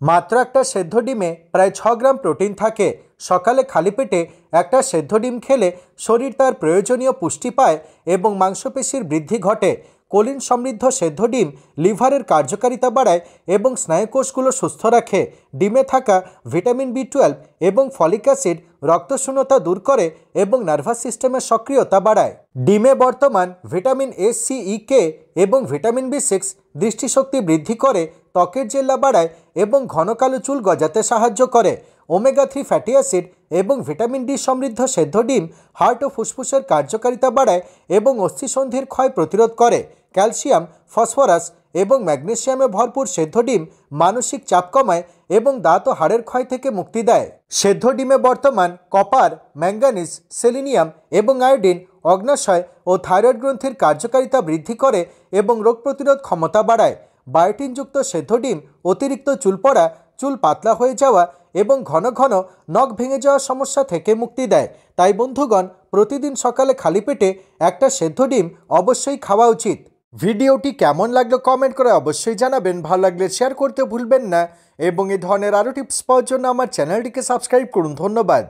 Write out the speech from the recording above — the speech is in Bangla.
মাত্র একটা সেদ্ধ ডিমে প্রায় 6 গ্রাম প্রোটিন থাকে। সকালে খালি পেটে একটা সেদ্ধ ডিম খেলে শরীর তার প্রয়োজনীয় পুষ্টি পায় এবং মাংসপেশির বৃদ্ধি ঘটে। কোলিন সমৃদ্ধ সেদ্ধ ডিম লিভারের কার্যকারিতা বাড়ায় এবং স্নায়ুকোষগুলো সুস্থ রাখে। ডিমে থাকা ভিটামিন বি12 এবং ফলিক অ্যাসিড রক্তশূন্যতা দূর করে এবং নার্ভাস সিস্টেমের সক্রিয়তা বাড়ায়। ডিমে বর্তমান ভিটামিন এ, সি, ই, কে এবং ভিটামিন বি6 দৃষ্টিশক্তি বৃদ্ধি করে, ত্বকের জেল্লা বাড়ায় এবং ঘন কালো চুল গজাতে সাহায্য করে। ওমেগা-3 ফ্যাটি অ্যাসিড এবং ভিটামিন ডি সমৃদ্ধ সেদ্ধ ডিম হার্ট ও ফুসফুসের কার্যকারিতা বাড়ায় এবং অস্থিসন্ধির ক্ষয় প্রতিরোধ করে। ক্যালসিয়াম, ফসফরাস এবং ম্যাগনেসিয়ামে ভরপুর সেদ্ধ ডিম মানসিক চাপ কমায় এবং দাঁত ও হাড়ের ক্ষয় থেকে মুক্তি দেয়। সেদ্ধ ডিমে বর্তমান কপার, ম্যাঙ্গানিজ, সেলিনিয়াম এবং আয়োডিন অগ্ন্যাশয় ও থাইরয়েড গ্রন্থির কার্যকারিতা বৃদ্ধি করে এবং রোগ প্রতিরোধ ক্ষমতা বাড়ায়। বায়োটিনযুক্ত সেদ্ধ ডিম অতিরিক্ত চুল পড়া, চুল পাতলা হয়ে যাওয়া এবং ঘন ঘন নখ ভেঙে যাওয়ার সমস্যা থেকে মুক্তি দেয়। তাই বন্ধুগণ, প্রতিদিন সকালে খালি পেটে একটা সেদ্ধ ডিম অবশ্যই খাওয়া উচিত। ভিডিওটি কেমন লাগলো কমেন্ট করে অবশ্যই জানাবেন। ভালো লাগলে শেয়ার করতে ভুলবেন না এবং এই ধরনের আরও টিপস পাওয়ার জন্য আমার চ্যানেলটিকে সাবস্ক্রাইব করুন। ধন্যবাদ।